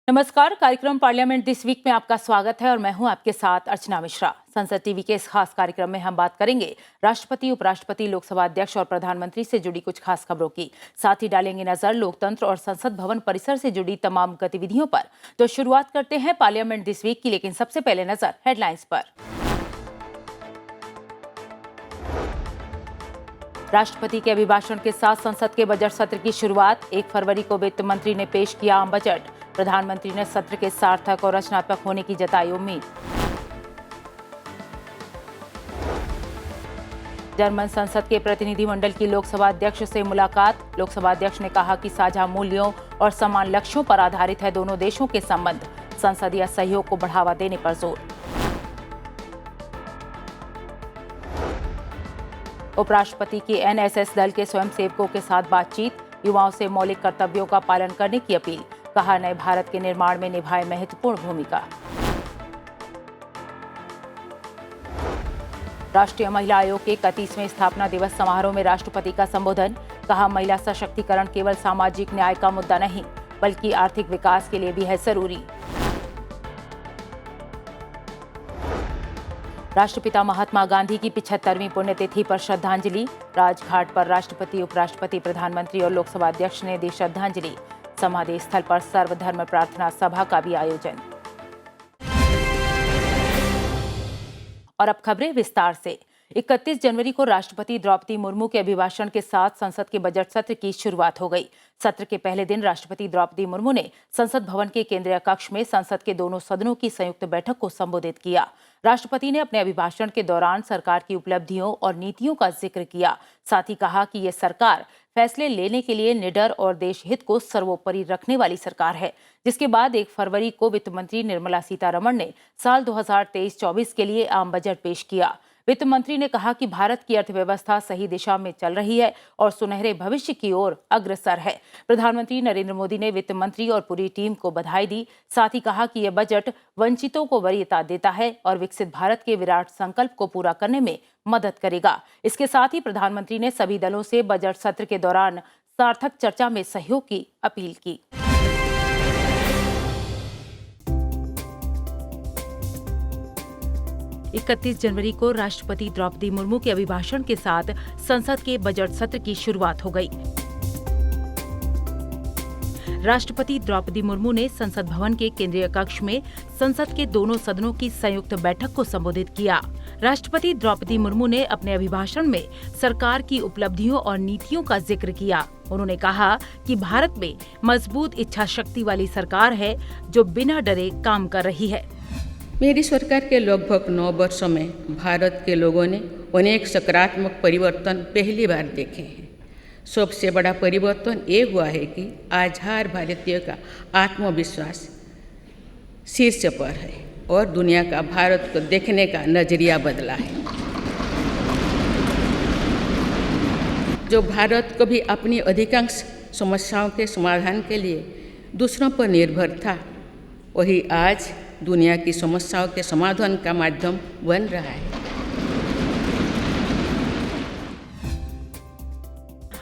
नमस्कार। कार्यक्रम parliament this week में आपका स्वागत है और मैं हूं आपके साथ अर्चना मिश्रा। संसद टीवी के इस खास कार्यक्रम में हम बात करेंगे राष्ट्रपति, उपराष्ट्रपति, लोकसभा अध्यक्ष और प्रधानमंत्री से जुड़ी कुछ खास खबरों की। साथ ही डालेंगे नजर लोकतंत्र और संसद भवन परिसर से जुड़ी तमाम गतिविधियों पर। तो शुरुआत करते हैं पार्लियामेंट दिस वीक की, लेकिन सबसे पहले नजर हेडलाइंस पर। राष्ट्रपति के अभिभाषण के साथ संसद के बजट सत्र की शुरुआत। 1 फरवरी को वित्त मंत्री ने पेश किया आम बजट। प्रधानमंत्री ने सत्र के सार्थक और रचनात्मक होने की जताई उम्मीद। जर्मन संसद के प्रतिनिधिमंडल की लोकसभा अध्यक्ष से मुलाकात। लोकसभा अध्यक्ष ने कहा कि साझा मूल्यों और समान लक्ष्यों पर आधारित है दोनों देशों के संबंध। संसदीय सहयोग को बढ़ावा देने पर जोर। उपराष्ट्रपति की एनएसएस दल के स्वयंसेवकों के साथ बातचीत। युवाओं से मौलिक कर्तव्यों का पालन करने की अपील। कहा, नए भारत के निर्माण में निभाए महत्वपूर्ण भूमिका। राष्ट्रीय महिला आयोग के 31वें स्थापना दिवस समारोह में राष्ट्रपति का संबोधन। कहा, महिला सशक्तिकरण केवल सामाजिक न्याय का मुद्दा नहीं, बल्कि आर्थिक विकास के लिए भी है जरूरी। राष्ट्रपिता महात्मा गांधी की 75वीं पुण्यतिथि पर श्रद्धांजलि। राजघाट पर राष्ट्रपति, उपराष्ट्रपति, प्रधानमंत्री और लोकसभा अध्यक्ष ने दी श्रद्धांजलि। समाधि स्थल पर सर्वधर्म प्रार्थना सभा का भी आयोजन। और अब खबरें विस्तार से। 31 जनवरी को राष्ट्रपति द्रौपदी मुर्मू के अभिभाषण के साथ संसद के बजट सत्र की शुरुआत हो गई। सत्र के पहले दिन राष्ट्रपति द्रौपदी मुर्मू ने संसद भवन के केंद्रीय कक्ष में संसद के दोनों सदनों की संयुक्त बैठक को संबोधित किया। राष्ट्रपति ने अपने अभिभाषण के दौरान सरकार की उपलब्धियों और नीतियों का जिक्र किया। साथ ही कहा कि ये सरकार फैसले लेने के लिए निडर और देश हित को सर्वोपरि रखने वाली सरकार है। जिसके बाद 1 फरवरी को वित्त मंत्री निर्मला सीतारमण ने साल 2023-24 के लिए आम बजट पेश किया। वित्त मंत्री ने कहा कि भारत की अर्थव्यवस्था सही दिशा में चल रही है और सुनहरे भविष्य की ओर अग्रसर है। प्रधानमंत्री नरेंद्र मोदी ने वित्त मंत्री और पूरी टीम को बधाई दी। साथ ही कहा कि यह बजट वंचितों को वरीयता देता है और विकसित भारत के विराट संकल्प को पूरा करने में मदद करेगा। इसके साथ ही प्रधानमंत्री ने सभी दलों से बजट सत्र के दौरान सार्थक चर्चा में सहयोग की अपील की। इकतीस जनवरी को राष्ट्रपति द्रौपदी मुर्मू के अभिभाषण के साथ संसद के बजट सत्र की शुरुआत हो गई। राष्ट्रपति द्रौपदी मुर्मू ने संसद भवन के केंद्रीय कक्ष में संसद के दोनों सदनों की संयुक्त बैठक को संबोधित किया। राष्ट्रपति द्रौपदी मुर्मू ने अपने अभिभाषण में सरकार की उपलब्धियों और नीतियों का जिक्र किया। उन्होंने कहा कि भारत में मजबूत इच्छा शक्ति वाली सरकार है जो बिना डरे काम कर रही है। मेरी सरकार के लगभग 9 वर्षों में भारत के लोगों ने अनेक सकारात्मक परिवर्तन पहली बार देखे हैं। सबसे बड़ा परिवर्तन ये हुआ है कि आज हर भारतीय का आत्मविश्वास शीर्ष पर है और दुनिया का भारत को देखने का नजरिया बदला है। जो भारत कभी अपनी अधिकांश समस्याओं के समाधान के लिए दूसरों पर निर्भर था, वही आज दुनिया की समस्याओं के समाधान का माध्यम बन रहा है।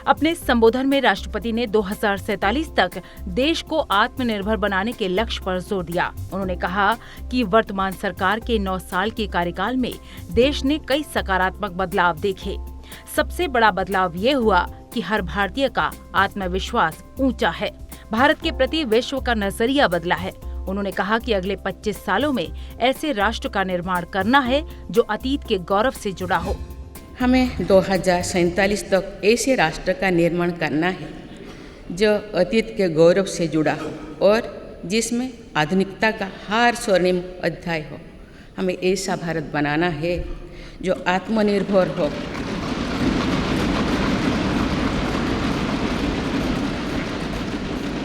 अपने संबोधन में राष्ट्रपति ने 2047 तक देश को आत्मनिर्भर बनाने के लक्ष्य पर जोर दिया। उन्होंने कहा कि वर्तमान सरकार के 9 साल के कार्यकाल में देश ने कई सकारात्मक बदलाव देखे। सबसे बड़ा बदलाव ये हुआ कि हर भारतीय का आत्मविश्वास ऊंचा है। भारत के प्रति विश्व का नजरिया बदला है। उन्होंने कहा कि अगले 25 सालों में ऐसे राष्ट्र का निर्माण करना है जो अतीत के गौरव से जुड़ा हो। हमें 2047 तक ऐसे राष्ट्र का निर्माण करना है जो अतीत के गौरव से जुड़ा हो और जिसमें आधुनिकता का हर स्वर्णिम अध्याय हो। हमें ऐसा भारत बनाना है जो आत्मनिर्भर हो,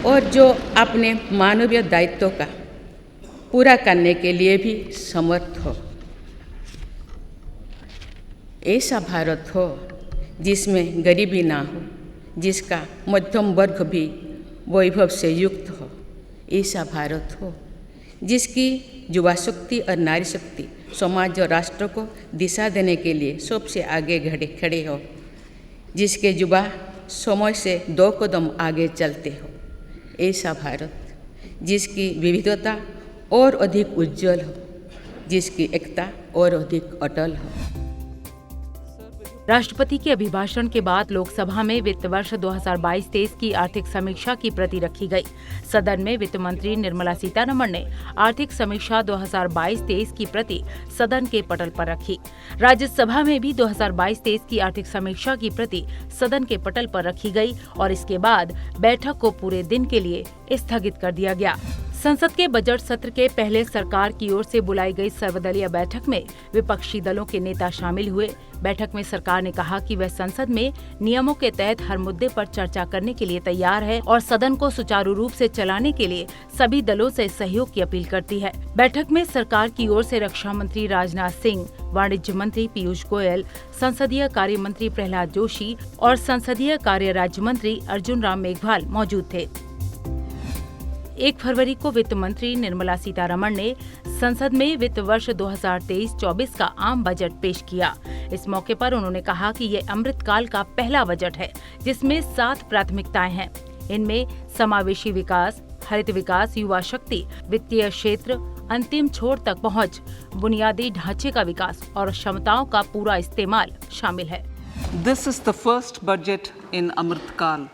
और जो अपने मानवीय दायित्वों का पूरा करने के लिए भी समर्थ हो। ऐसा भारत हो जिसमें गरीबी ना हो, जिसका मध्यम वर्ग भी वैभव से युक्त हो। ऐसा भारत हो जिसकी युवा शक्ति और नारी शक्ति समाज और राष्ट्र को दिशा देने के लिए सबसे आगे खड़े हो, जिसके युवा समय से 2 कदम आगे चलते हो। ऐसा भारत जिसकी विविधता और अधिक उज्जवल हो, जिसकी एकता और अधिक अटल हो। राष्ट्रपति के अभिभाषण के बाद लोकसभा में वित्त वर्ष 2022-23 की आर्थिक समीक्षा की प्रति रखी गई। सदन में वित्त मंत्री निर्मला सीतारमण ने आर्थिक समीक्षा 2022-23 की प्रति सदन के पटल पर रखी। राज्यसभा में भी 2022-23 की आर्थिक समीक्षा की प्रति सदन के पटल पर रखी गई और इसके बाद बैठक को पूरे दिन के लिए स्थगित कर दिया गया। संसद के बजट सत्र के पहले सरकार की ओर से बुलाई गई सर्वदलीय बैठक में विपक्षी दलों के नेता शामिल हुए। बैठक में सरकार ने कहा कि वह संसद में नियमों के तहत हर मुद्दे पर चर्चा करने के लिए तैयार है और सदन को सुचारू रूप से चलाने के लिए सभी दलों से सहयोग की अपील करती है। बैठक में सरकार की ओर से रक्षा मंत्री राजनाथ सिंह, वाणिज्य मंत्री पीयूष गोयल, संसदीय कार्य मंत्री प्रहलाद जोशी और संसदीय कार्य राज्य मंत्री अर्जुन राम मेघवाल मौजूद थे। 1 फरवरी को वित्त मंत्री निर्मला सीतारमण ने संसद में वित्त वर्ष 2023-24 का आम बजट पेश किया। इस मौके पर उन्होंने कहा कि ये अमृतकाल का पहला बजट है जिसमें 7 प्राथमिकताएं हैं। इनमें समावेशी विकास, हरित विकास, युवा शक्ति, वित्तीय क्षेत्र, अंतिम छोर तक पहुंच, बुनियादी ढांचे का विकास और क्षमताओं का पूरा इस्तेमाल शामिल है। This is the first budget in Amritkal.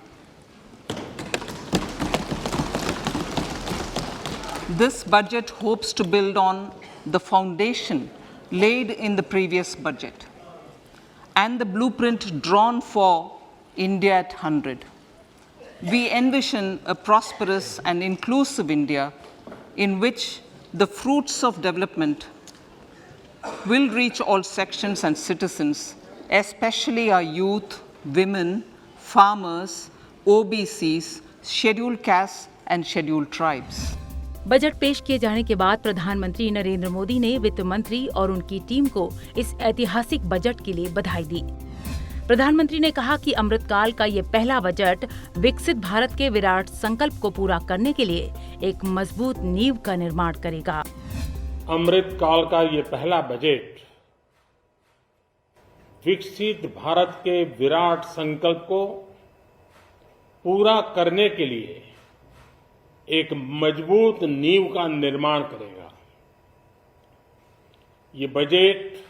This budget hopes to build on the foundation laid in the previous budget and the blueprint drawn for India at 100. We envision a prosperous and inclusive India in which the fruits of development will reach all sections and citizens, especially our youth, women, farmers, OBCs, scheduled castes and scheduled tribes. Budget पेश किए जाने के बाद प्रधानमंत्री नरेंद्र मोदी ने वित्त मंत्री और उनकी टीम को इस ऐतिहासिक बजट के लिए बधाई दी। प्रधानमंत्री ने कहा कि अमृतकाल का ये पहला बजट विकसित भारत के विराट संकल्प को पूरा करने के लिए एक मजबूत नींव का निर्माण करेगा। अमृतकाल का ये पहला बजट विकसित भारत के विराट संकल्प को पूरा करने के लिए एक मजबूत नींव का निर्माण करेगा। ये बजट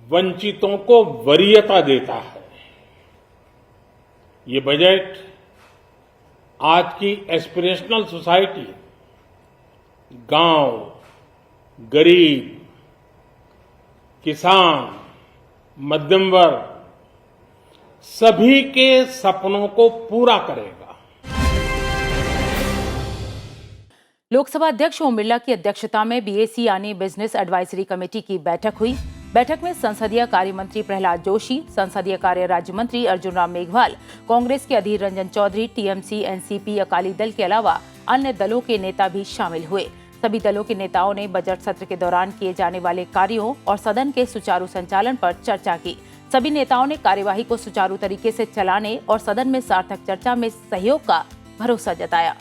वंचितों को वरीयता देता है। ये बजट आज की एस्पिरेशनल सोसाइटी, गांव, गरीब, किसान, मध्यम वर्ग सभी के सपनों को पूरा करेगा। लोकसभा अध्यक्ष ओम बिरला की अध्यक्षता में बीएसी यानी बिजनेस एडवाइजरी कमेटी की बैठक हुई। बैठक में संसदीय कार्य मंत्री प्रहलाद जोशी, संसदीय कार्य राज्य मंत्री अर्जुन राम मेघवाल, कांग्रेस के अधीर रंजन चौधरी, टीएमसी, एनसीपी, अकाली दल के अलावा अन्य दलों के नेता भी शामिल हुए। सभी दलों के नेताओं ने बजट सत्र के दौरान किए जाने वाले कार्यों और सदन के सुचारू संचालन पर चर्चा की। सभी नेताओं ने कार्यवाही को सुचारू तरीके से चलाने और सदन में सार्थक चर्चा में सहयोग का भरोसा जताया।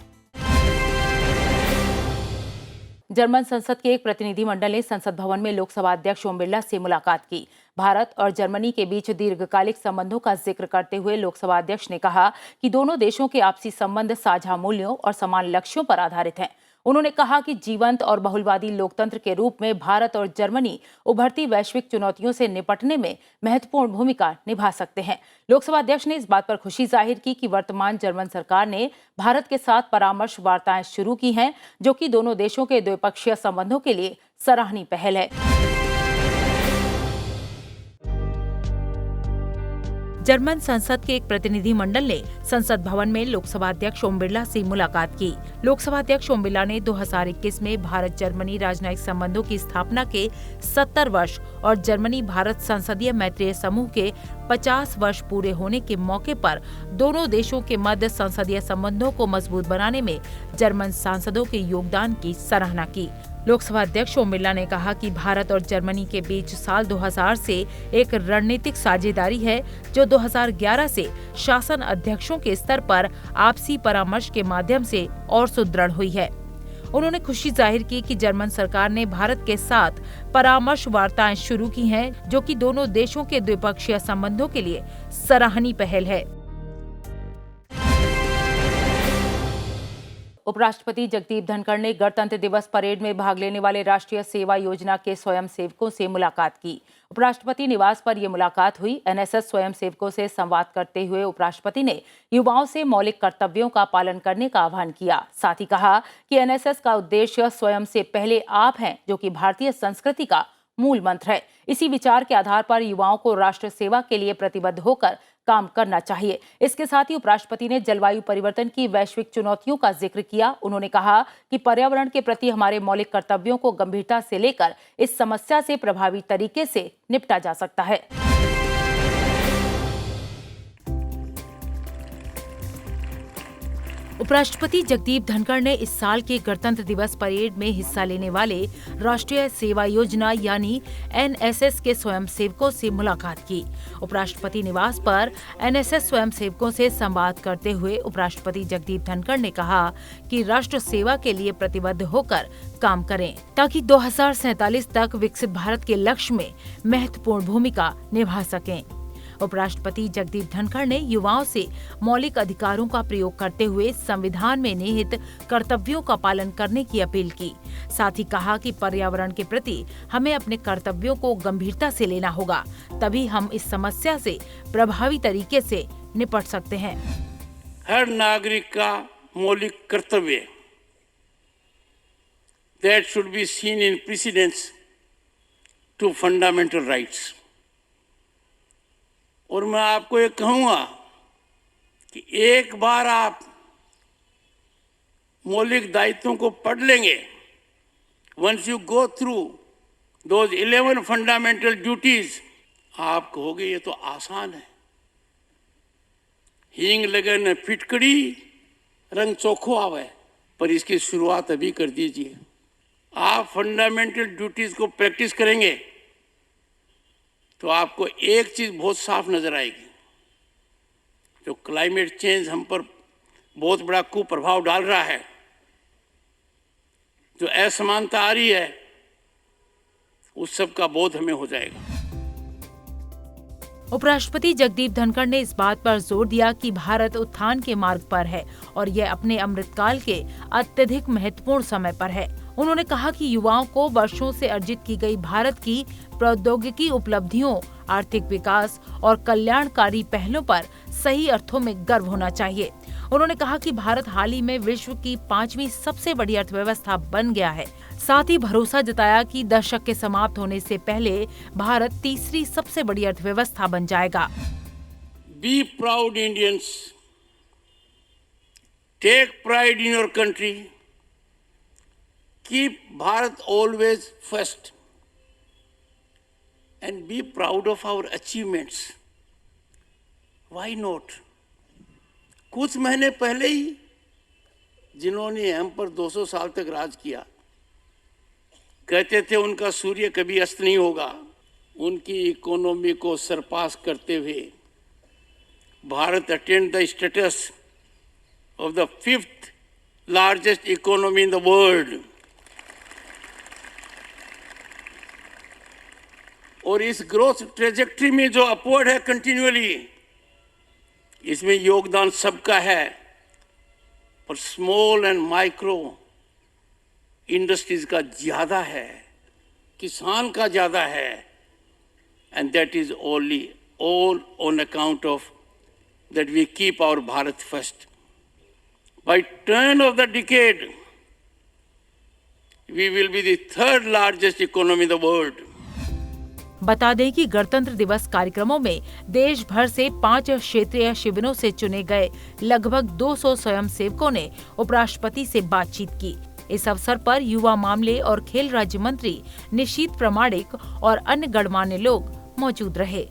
जर्मन संसद के एक प्रतिनिधिमंडल ने संसद भवन में लोकसभा अध्यक्ष ओम बिरला से मुलाकात की। भारत और जर्मनी के बीच दीर्घकालिक संबंधों का जिक्र करते हुए लोकसभा अध्यक्ष ने कहा कि दोनों देशों के आपसी संबंध साझा मूल्यों और समान लक्ष्यों पर आधारित हैं। उन्होंने कहा कि जीवंत और बहुलवादी लोकतंत्र के रूप में भारत और जर्मनी उभरती वैश्विक चुनौतियों से निपटने में महत्वपूर्ण भूमिका निभा सकते हैं। लोकसभा अध्यक्ष ने इस बात पर खुशी जाहिर की कि वर्तमान जर्मन सरकार ने भारत के साथ परामर्श वार्ताएं शुरू की हैं, जो कि दोनों देशों के द्विपक्षीय संबंधों के लिए सराहनीय पहल है। जर्मन संसद के एक प्रतिनिधिमंडल ने संसद भवन में लोकसभा अध्यक्ष ओम बिरला से मुलाकात की। लोकसभा अध्यक्ष ओम बिरला ने 2021 में भारत जर्मनी राजनयिक संबंधों की स्थापना के 70 वर्ष और जर्मनी भारत संसदीय मैत्रीय समूह के 50 वर्ष पूरे होने के मौके पर दोनों देशों के मध्य संसदीय संबंधों को मजबूत बनाने में जर्मन सांसदों के योगदान की सराहना की। लोकसभा अध्यक्ष ओम बिरला ने कहा कि भारत और जर्मनी के बीच साल 2000 से एक रणनीतिक साझेदारी है, जो 2011 से शासन अध्यक्षों के स्तर पर आपसी परामर्श के माध्यम से और सुदृढ़ हुई है। उन्होंने खुशी जाहिर की कि जर्मन सरकार ने भारत के साथ परामर्श वार्ताएं शुरू की हैं, जो कि दोनों देशों के द्विपक्षीय संबंधों के लिए सराहनीय पहल है। उपराष्ट्रपति जगदीप धनखड़ ने गणतंत्र दिवस परेड में भाग लेने वाले राष्ट्रीय सेवा योजना के स्वयंसेवकों से मुलाकात की। उपराष्ट्रपति निवास पर यह मुलाकात हुई। एनएसएस स्वयंसेवकों से संवाद करते हुए उपराष्ट्रपति ने युवाओं से मौलिक कर्तव्यों का पालन करने का आह्वान किया। साथ ही कहा कि एनएसएस का उद्देश्य स्वयं से पहले आप हैं, जो कि भारतीय संस्कृति का मूल मंत्र है। इसी विचार के आधार पर युवाओं को राष्ट्र सेवा के लिए प्रतिबद्ध होकर काम करना चाहिए। इसके साथ ही उपराष्ट्रपति ने जलवायु परिवर्तन की वैश्विक चुनौतियों का जिक्र किया। उन्होंने कहा कि पर्यावरण के प्रति हमारे मौलिक कर्तव्यों को गंभीरता से लेकर इस समस्या से प्रभावी तरीके से निपटा जा सकता है। उपराष्ट्रपति जगदीप धनखड़ ने इस साल के गणतंत्र दिवस परेड में हिस्सा लेने वाले राष्ट्रीय सेवा योजना यानी एनएसएस के स्वयंसेवकों से मुलाकात की। उपराष्ट्रपति निवास पर एनएसएस स्वयंसेवकों से संवाद करते हुए उपराष्ट्रपति जगदीप धनखड़ ने कहा कि राष्ट्र सेवा के लिए प्रतिबद्ध होकर काम करें, ताकि 2047 तक विकसित भारत के लक्ष्य में महत्वपूर्ण भूमिका निभा सकें। उपराष्ट्रपति जगदीप धनखड़ ने युवाओं से मौलिक अधिकारों का प्रयोग करते हुए संविधान में निहित कर्तव्यों का पालन करने की अपील की। साथ ही कहा कि पर्यावरण के प्रति हमें अपने कर्तव्यों को गंभीरता से लेना होगा, तभी हम इस समस्या से प्रभावी तरीके से निपट सकते हैं। हर नागरिक का मौलिक कर्तव्य that should be seen in precedence to fundamental rights। और मैं आपको ये कहूँगा कि एक बार आप मौलिक दायित्वों को पढ़ लेंगे, once you go through those 11 fundamental duties, आप कहोगे ये तो आसान है। हींग लगन फिटकड़ी रंग चोखो आवे, पर इसकी शुरुआत अभी कर दीजिए। आप फंडामेंटल ड्यूटीज को प्रैक्टिस करेंगे तो आपको एक चीज बहुत साफ नजर आएगी, जो क्लाइमेट चेंज हम पर बहुत बड़ा कुप्रभाव डाल रहा है, जो असमानता आ रही है, उस सब का बोध हमें हो जाएगा। उपराष्ट्रपति जगदीप धनखड़ ने इस बात पर जोर दिया कि भारत उत्थान के मार्ग पर है और यह अपने अमृतकाल के अत्यधिक महत्वपूर्ण समय पर है। उन्होंने कहा कि युवाओं को वर्षों से अर्जित की गई भारत की प्रौद्योगिकी उपलब्धियों, आर्थिक विकास और कल्याणकारी पहलों पर सही अर्थों में गर्व होना चाहिए। उन्होंने कहा कि भारत हाल ही में विश्व की 5वीं सबसे बड़ी अर्थव्यवस्था बन गया है। साथ ही भरोसा जताया कि दशक के समाप्त होने से पहले भारत 3री सबसे बड़ी अर्थव्यवस्था बन जाएगा। Be proud Indians. Take pride in your country. Keep Bharat always first. And be proud of our achievements. Why not? कुछ महीने पहले ही जिन्होंने हम पर 200 साल तक राज किया, कहते थे उनका सूर्य कभी अस्त नहीं होगा। उनकी इकोनॉमी को सरपास करते हुए Bharat attend the status of the 5th largest economy in the world. और इस ग्रोथ ट्रेजेक्ट्री में जो अपवर्ड है कंटिन्यूअली, इसमें योगदान सबका है, पर स्मॉल एंड माइक्रो इंडस्ट्रीज का ज्यादा है, किसान का ज्यादा है, and that is only all on account of that we keep our Bharat first. By turn of the decade we will be the 3rd largest economy in the world. बता दें कि गणतंत्र दिवस कार्यक्रमों में देश भर से 5 क्षेत्रीय शिविरों से चुने गए लगभग 200 स्वयंसेवकों ने उपराष्ट्रपति से बातचीत की। इस अवसर पर युवा मामले और खेल राज्य मंत्री निशीथ प्रमाणिक और अन्य गणमान्य लोग मौजूद रहे।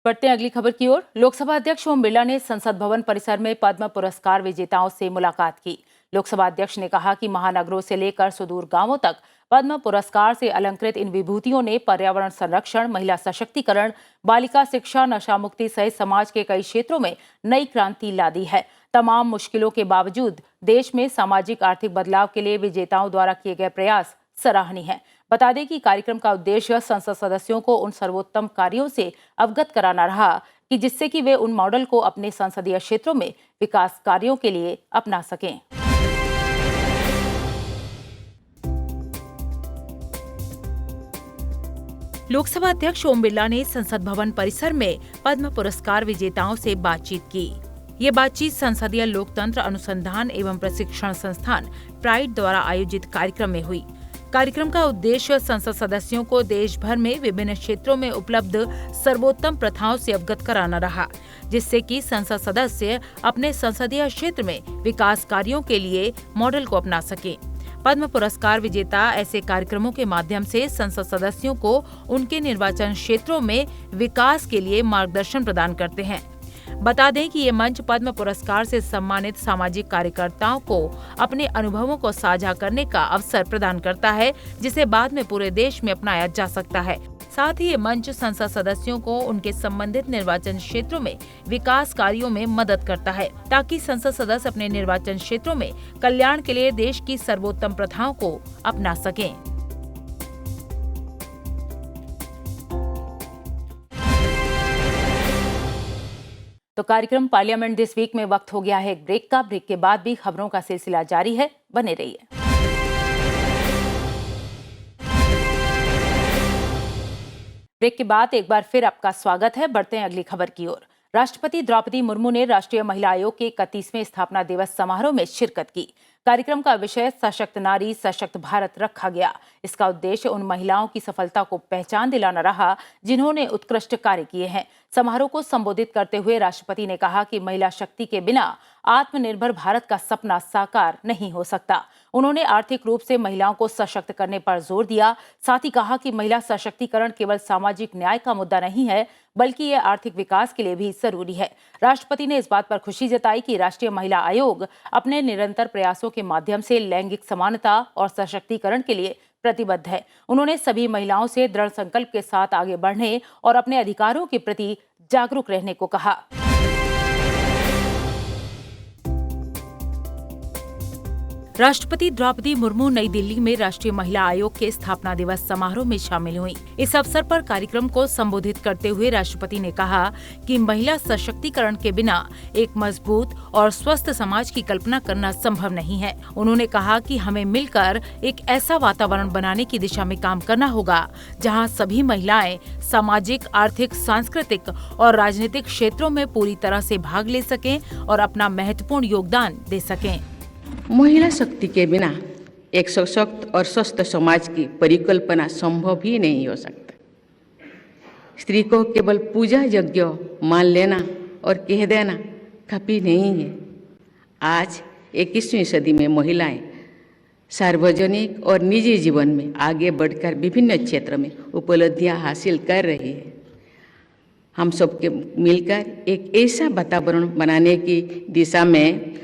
बढ़ते हैं अगली खबर की ओर। लोकसभा अध्यक्ष ओम बिरला ने संसद भवन परिसर में पद्म पुरस्कार विजेताओं से मुलाकात की। लोकसभा अध्यक्ष ने कहा कि महानगरों से लेकर सुदूर गांवों तक पद्म पुरस्कार से अलंकृत इन विभूतियों ने पर्यावरण संरक्षण, महिला सशक्तिकरण, बालिका शिक्षा, नशा मुक्ति सहित समाज के कई क्षेत्रों में नई क्रांति ला दी है। तमाम मुश्किलों के बावजूद देश में सामाजिक आर्थिक बदलाव के लिए विजेताओं द्वारा किए गए प्रयास सराहनीय है। बता दें कि कार्यक्रम का उद्देश्य संसद सदस्यों को उन सर्वोत्तम कार्यों से अवगत कराना रहा कि जिससे कि वे उन मॉडल को अपने संसदीय क्षेत्रों में विकास कार्यों के लिए अपना सकें। लोकसभा अध्यक्ष ओम बिरला ने संसद भवन परिसर में पद्म पुरस्कार विजेताओं से बातचीत की। ये बातचीत संसदीय लोकतंत्र अनुसंधान एवं प्रशिक्षण संस्थान प्राइड द्वारा आयोजित कार्यक्रम में हुई। कार्यक्रम का उद्देश्य संसद सदस्यों को देश भर में विभिन्न क्षेत्रों में उपलब्ध सर्वोत्तम प्रथाओं से अवगत कराना रहा, जिससे कि संसद सदस्य अपने संसदीय क्षेत्र में विकास कार्यों के लिए मॉडल को अपना सकें। पद्म पुरस्कार विजेता ऐसे कार्यक्रमों के माध्यम से संसद सदस्यों को उनके निर्वाचन क्षेत्रों में विकास के लिए मार्गदर्शन प्रदान करते हैं। बता दें कि ये मंच पद्म पुरस्कार से सम्मानित सामाजिक कार्यकर्ताओं को अपने अनुभवों को साझा करने का अवसर प्रदान करता है, जिसे बाद में पूरे देश में अपनाया जा सकता है। साथ ही ये मंच संसद सदस्यों को उनके संबंधित निर्वाचन क्षेत्रों में विकास कार्यों में मदद करता है, ताकि संसद सदस्य अपने निर्वाचन क्षेत्रों में कल्याण के लिए देश की सर्वोत्तम प्रथाओं को अपना सकें। तो कार्यक्रम पार्लियामेंट दिस वीक में वक्त हो गया है एक ब्रेक का। ब्रेक के बाद भी खबरों का सिलसिला जारी है, बने रहिए। ब्रेक के बाद एक बार फिर आपका स्वागत है। बढ़ते हैं अगली खबर की ओर। राष्ट्रपति द्रौपदी मुर्मू ने राष्ट्रीय महिला आयोग के 31वें स्थापना दिवस समारोह में शिरकत की। कार्यक्रम का विषय सशक्त नारी सशक्त भारत रखा गया। इसका उद्देश्य उन महिलाओं की सफलता को पहचान दिलाना रहा जिन्होंने उत्कृष्ट कार्य किए हैं। समारोह को संबोधित करते हुए राष्ट्रपति ने कहा कि महिला शक्ति के बिना आत्मनिर्भर भारत का सपना साकार नहीं हो सकता। उन्होंने आर्थिक रूप से महिलाओं को सशक्त करने पर जोर दिया। साथ ही कहा कि महिला सशक्तिकरण केवल सामाजिक न्याय का मुद्दा नहीं है, बल्कि ये आर्थिक विकास के लिए भी जरूरी है। राष्ट्रपति ने इस बात पर खुशी जताई कि राष्ट्रीय महिला आयोग अपने निरंतर प्रयासों के माध्यम से लैंगिक समानता और सशक्तिकरण के लिए प्रतिबद्ध है। उन्होंने सभी महिलाओं से दृढ़ संकल्प के साथ आगे बढ़ने और अपने अधिकारों के प्रति जागरूक रहने को कहा। राष्ट्रपति द्रौपदी मुर्मू नई दिल्ली में राष्ट्रीय महिला आयोग के स्थापना दिवस समारोह में शामिल हुई। इस अवसर पर कार्यक्रम को संबोधित करते हुए राष्ट्रपति ने कहा कि महिला सशक्तिकरण के बिना एक मजबूत और स्वस्थ समाज की कल्पना करना संभव नहीं है। उन्होंने कहा कि हमें मिलकर एक ऐसा वातावरण बनाने की दिशा में काम करना होगा जहां सभी महिलाएं सामाजिक, आर्थिक, सांस्कृतिक और राजनीतिक क्षेत्रों में पूरी तरह से भाग ले सकें और अपना महत्वपूर्ण योगदान दे सकें। महिला शक्ति के बिना एक सशक्त और स्वस्थ समाज की परिकल्पना संभव ही नहीं हो सकता। स्त्री को केवल पूजा यज्ञ मान लेना और कह देना काफी नहीं है। आज 21वीं सदी में महिलाएं सार्वजनिक और निजी जीवन में आगे बढ़कर विभिन्न क्षेत्रों में उपलब्धियां हासिल कर रही है। हम सबके मिलकर एक ऐसा वातावरण बनाने की दिशा में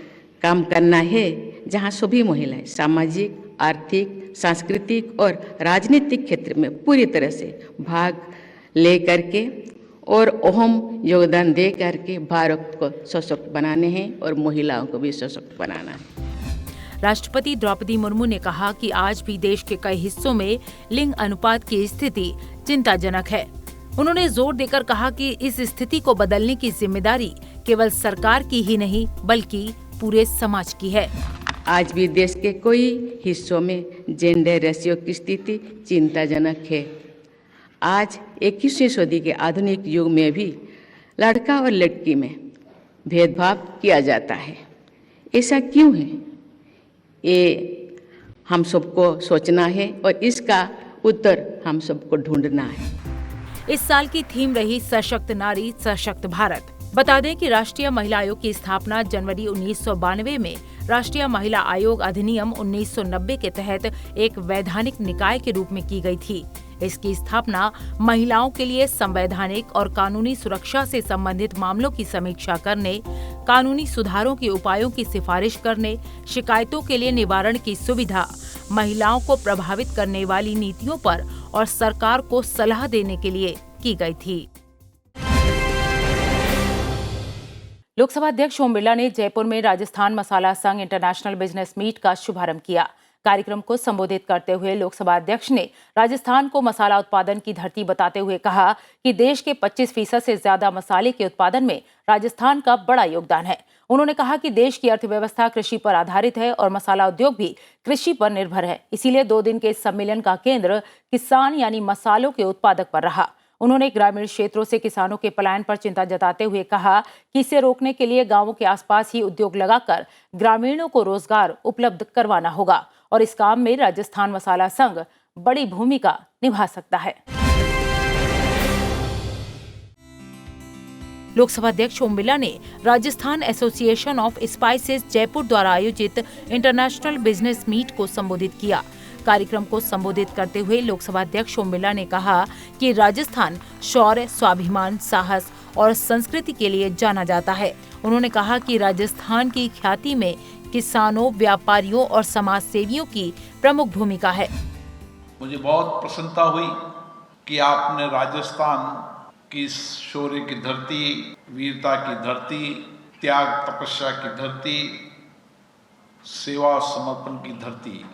काम करना है जहां सभी महिलाएं सामाजिक, आर्थिक, सांस्कृतिक और राजनीतिक क्षेत्र में पूरी तरह से भाग ले करके और अहम योगदान दे करके भारत को सशक्त बनाने हैं और महिलाओं को भी सशक्त बनाना है। राष्ट्रपति द्रौपदी मुर्मू ने कहा कि आज भी देश के कई हिस्सों में लिंग अनुपात की स्थिति चिंताजनक है। उन्होंने जोर देकर कहा कि इस स्थिति को बदलने की जिम्मेदारी केवल सरकार की ही नहीं बल्कि पूरे समाज की है। आज भी देश के कई हिस्सों में जेंडर रेशियो की स्थिति चिंताजनक है। आज 21वीं सदी के आधुनिक युग में भी लड़का और लड़की में भेदभाव किया जाता है। ऐसा क्यों है? ये हम सबको सोचना है और इसका उत्तर हम सबको ढूंढना है। इस साल की थीम रही सशक्त नारी सशक्त भारत। बता दें कि राष्ट्रीय महिला आयोग की स्थापना जनवरी 1992 में राष्ट्रीय महिला आयोग अधिनियम 1990 के तहत एक वैधानिक निकाय के रूप में की गई थी। इसकी स्थापना महिलाओं के लिए संवैधानिक और कानूनी सुरक्षा से संबंधित मामलों की समीक्षा करने, कानूनी सुधारों के उपायों की सिफारिश करने, शिकायतों के लिए निवारण की सुविधा, महिलाओं को प्रभावित करने वाली नीतियों पर और सरकार को सलाह देने के लिए की गई थी। लोकसभा अध्यक्ष ओम बिरला ने जयपुर में राजस्थान मसाला संघ इंटरनेशनल बिजनेस मीट का शुभारंभ किया। कार्यक्रम को संबोधित करते हुए लोकसभा अध्यक्ष ने राजस्थान को मसाला उत्पादन की धरती बताते हुए कहा कि देश के 25% से ज्यादा मसाले के उत्पादन में राजस्थान का बड़ा योगदान है। उन्होंने कहा कि देश की अर्थव्यवस्था कृषि पर आधारित है और मसाला उद्योग भी कृषि पर निर्भर है। इसीलिए 2 दिन के इस सम्मेलन का केंद्र किसान यानी मसालों के उत्पादक पर रहा। उन्होंने ग्रामीण क्षेत्रों से किसानों के पलायन पर चिंता जताते हुए कहा कि इसे रोकने के लिए गांवों के आसपास ही उद्योग लगाकर ग्रामीणों को रोजगार उपलब्ध करवाना होगा और इस काम में राजस्थान मसाला संघ बड़ी भूमिका निभा सकता है। लोकसभा अध्यक्ष ओम बिरला ने Rajasthan association of spices Jaipur द्वारा आयोजित इंटरनेशनल बिजनेस मीट को संबोधित किया। कार्यक्रम को संबोधित करते हुए लोकसभा अध्यक्ष ओम बिरला ने कहा कि राजस्थान शौर्य, स्वाभिमान, साहस और संस्कृति के लिए जाना जाता है। उन्होंने कहा कि राजस्थान की ख्याति में किसानों, व्यापारियों और समाज सेवियों की प्रमुख भूमिका है। मुझे बहुत प्रसन्नता हुई कि आपने राजस्थान की शौर्य की धरती, वीरता की धरती, त्याग तपस्या की धरती, सेवा समर्पण की धरती,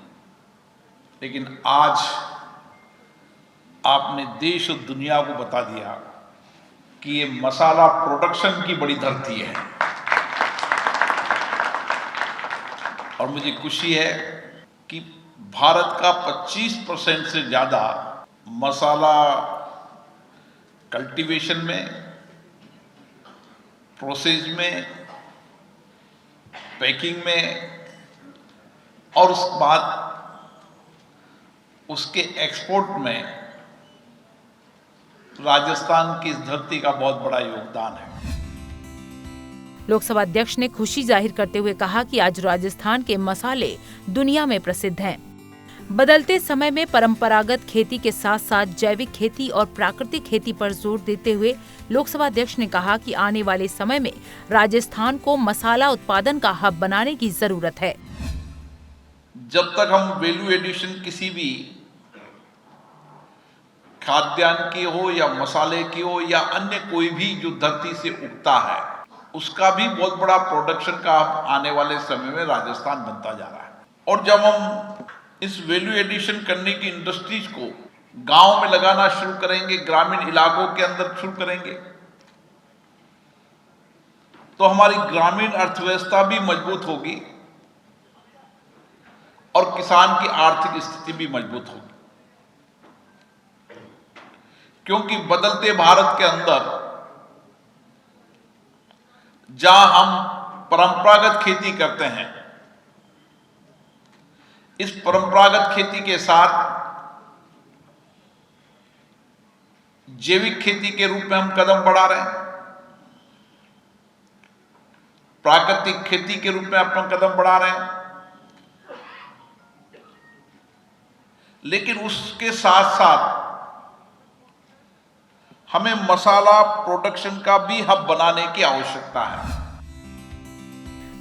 लेकिन आज आपने देश और दुनिया को बता दिया कि ये मसाला प्रोडक्शन की बड़ी धरती है। और मुझे खुशी है कि भारत का 25% से ज़्यादा मसाला कल्टीवेशन में, प्रोसेस में, पैकिंग में और उसके बाद उसके एक्सपोर्ट में राजस्थान की इस धरती का बहुत बड़ा योगदान है। लोकसभा अध्यक्ष ने खुशी जाहिर करते हुए कहा कि आज राजस्थान के मसाले दुनिया में प्रसिद्ध हैं। बदलते समय में परंपरागत खेती के साथ साथ जैविक खेती और प्राकृतिक खेती पर जोर देते हुए लोकसभा अध्यक्ष ने कहा कि आने वाले समय में राजस्थान को मसाला उत्पादन का हब बनाने की जरूरत है। जब तक हम वैल्यू एडिशन किसी भी खाद्यान्न की हो या मसाले की हो या अन्य कोई भी जो धरती से उगता है, उसका भी बहुत बड़ा प्रोडक्शन का आने वाले समय में राजस्थान बनता जा रहा है। और जब हम इस वैल्यू एडिशन करने की इंडस्ट्रीज को गांव में लगाना शुरू करेंगे, ग्रामीण इलाकों के अंदर शुरू करेंगे, तो हमारी ग्रामीण अर्थव्यवस्था भी मजबूत होगी और किसान की आर्थिक स्थिति भी मजबूत होगी। क्योंकि बदलते भारत के अंदर जहां हम परंपरागत खेती करते हैं, इस परंपरागत खेती के साथ जैविक खेती के रूप में हम कदम बढ़ा रहे हैं, प्राकृतिक खेती के रूप में अपना कदम बढ़ा रहे हैं, लेकिन उसके साथ साथ हमें मसाला प्रोडक्शन का भी हब बनाने की आवश्यकता है।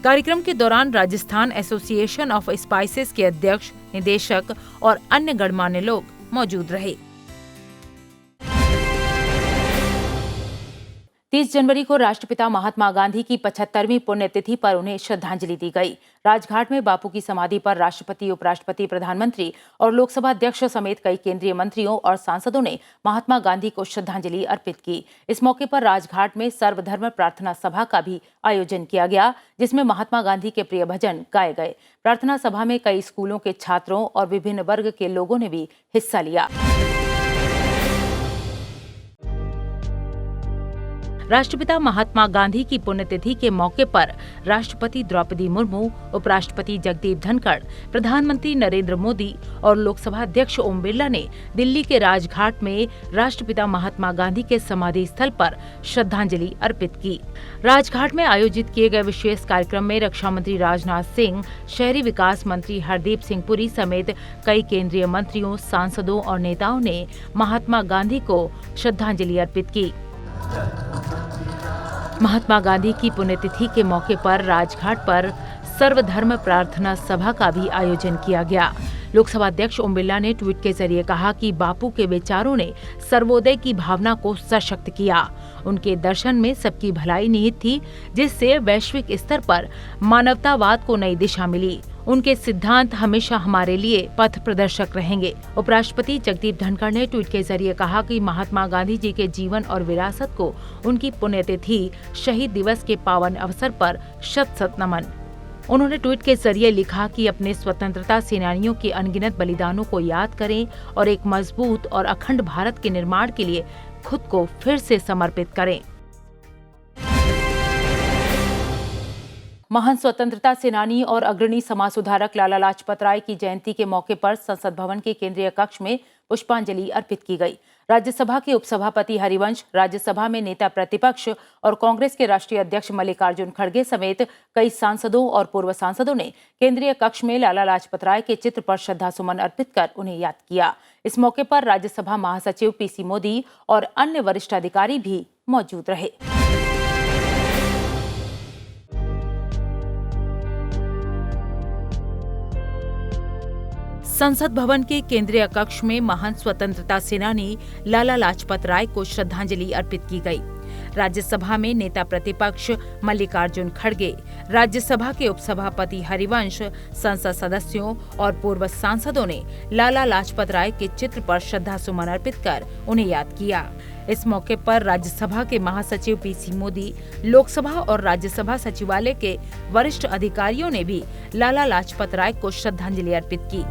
कार्यक्रम के दौरान राजस्थान एसोसिएशन ऑफ स्पाइसेस के अध्यक्ष, निदेशक और अन्य गणमान्य लोग मौजूद रहे। 30 जनवरी को राष्ट्रपिता महात्मा गांधी की 75वीं पुण्यतिथि पर उन्हें श्रद्धांजलि दी गई। राजघाट में बापू की समाधि पर राष्ट्रपति, उपराष्ट्रपति, प्रधानमंत्री और लोकसभा अध्यक्ष समेत कई केंद्रीय मंत्रियों और सांसदों ने महात्मा गांधी को श्रद्धांजलि अर्पित की। इस मौके पर राजघाट में सर्वधर्म प्रार्थना सभा का भी आयोजन किया गया, जिसमें महात्मा गांधी के प्रिय भजन गाए गए। प्रार्थना सभा में कई स्कूलों के छात्रों और विभिन्न वर्ग के लोगों ने भी हिस्सा लिया। राष्ट्रपिता महात्मा गांधी की पुण्यतिथि के मौके पर राष्ट्रपति द्रौपदी मुर्मू, उपराष्ट्रपति जगदीप धनखड़, प्रधानमंत्री नरेंद्र मोदी और लोकसभा अध्यक्ष ओम बिरला ने दिल्ली के राजघाट में राष्ट्रपिता महात्मा गांधी के समाधि स्थल पर श्रद्धांजलि अर्पित की। राजघाट में आयोजित किए गए विशेष कार्यक्रम में रक्षा मंत्री राजनाथ सिंह, शहरी विकास मंत्री हरदीप सिंह पुरी समेत कई केंद्रीय मंत्रियों, सांसदों और नेताओं ने महात्मा गांधी को श्रद्धांजलि अर्पित की। महात्मा गांधी की पुण्यतिथि के मौके पर राजघाट पर सर्वधर्म प्रार्थना सभा का भी आयोजन किया गया। लोकसभा अध्यक्ष ओम बिरला ने ट्वीट के जरिए कहा कि बापू के विचारों ने सर्वोदय की भावना को सशक्त किया। उनके दर्शन में सबकी भलाई निहित थी, जिससे वैश्विक स्तर पर मानवतावाद को नई दिशा मिली। उनके सिद्धांत हमेशा हमारे लिए पथ प्रदर्शक रहेंगे। उपराष्ट्रपति जगदीप धनखड़ ने ट्वीट के जरिए कहा कि महात्मा गांधी जी के जीवन और विरासत को उनकी पुण्यतिथि शहीद दिवस के पावन अवसर पर शत-शत नमन। उन्होंने ट्वीट के जरिए लिखा कि अपने स्वतंत्रता सेनानियों के अनगिनत बलिदानों को याद करें और एक मजबूत और अखंड भारत के निर्माण के लिए खुद को फिर से समर्पित करें। महान स्वतंत्रता सेनानी और अग्रणी समाज सुधारक लाला लाजपत राय की जयंती के मौके पर संसद भवन के केंद्रीय कक्ष में पुष्पांजलि अर्पित की गई। राज्यसभा के उपसभापति हरिवंश, राज्यसभा में नेता प्रतिपक्ष और कांग्रेस के राष्ट्रीय अध्यक्ष मल्लिकार्जुन खड़गे समेत कई सांसदों और पूर्व सांसदों ने केंद्रीय कक्ष में लाला लाजपत राय के चित्र पर श्रद्धासुमन अर्पित कर उन्हें याद किया। इस मौके पर राज्यसभा महासचिव पीसी मोदी और अन्य वरिष्ठ अधिकारी भी मौजूद रहे। संसद भवन के केंद्रीय कक्ष में महान स्वतंत्रता सेनानी लाला लाजपत राय को श्रद्धांजलि अर्पित की गई। राज्यसभा में नेता प्रतिपक्ष मल्लिकार्जुन खड़गे, राज्यसभा के उपसभापति हरिवंश, संसद सदस्यों और पूर्व सांसदों ने लाला लाजपत राय के चित्र पर श्रद्धासुमन अर्पित कर उन्हें याद किया। इस मौके पर राज्यसभा के महासचिव पीसी मोदी, लोकसभा और राज्यसभा सचिवालय के वरिष्ठ अधिकारियों ने भी लाला लाजपत राय को श्रद्धांजलि अर्पित की।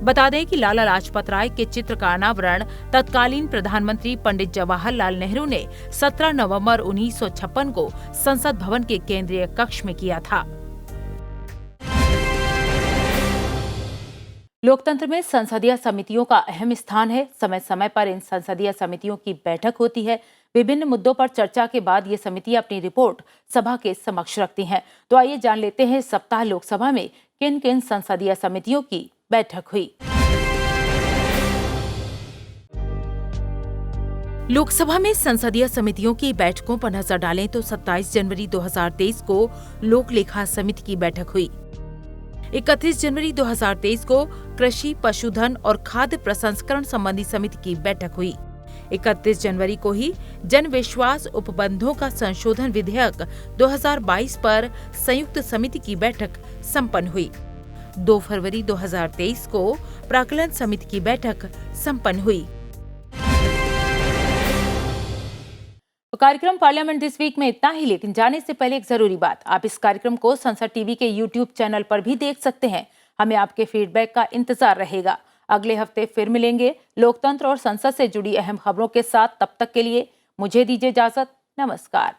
बता दें कि लाला लाजपत राय के चित्र का अनावरण तत्कालीन प्रधानमंत्री पंडित जवाहरलाल नेहरू ने 17 नवंबर 1956 को संसद भवन के केंद्रीय कक्ष में किया था। लोकतंत्र में संसदीय समितियों का अहम स्थान है। समय समय पर इन संसदीय समितियों की बैठक होती है। विभिन्न मुद्दों पर चर्चा के बाद ये समितियां अपनी रिपोर्ट सभा के समक्ष रखती हैं। तो आइए जान लेते हैं इस सप्ताह लोकसभा में किन किन संसदीय समितियों की बैठक हुई। लोकसभा में संसदीय समितियों की बैठकों पर नजर डालें तो 27 जनवरी 2023 को लोक लेखा समिति की बैठक हुई। 31 जनवरी 2023 को कृषि, पशुधन और खाद्य प्रसंस्करण संबंधी समिति की बैठक हुई। 31 जनवरी को ही जन विश्वास उपबंधों का संशोधन विधेयक 2022 पर संयुक्त समिति की बैठक संपन्न हुई। 2 फरवरी 2023 को प्राक्कलन समिति की बैठक संपन्न हुई। तो कार्यक्रम पार्लियामेंट दिस वीक में इतना ही, लेकिन जाने से पहले एक जरूरी बात, आप इस कार्यक्रम को संसद टीवी के YouTube चैनल पर भी देख सकते हैं। हमें आपके फीडबैक का इंतजार रहेगा। अगले हफ्ते फिर मिलेंगे लोकतंत्र और संसद से जुड़ी अहम खबरों के साथ। तब तक के लिए मुझे दीजिए इजाजत। नमस्कार।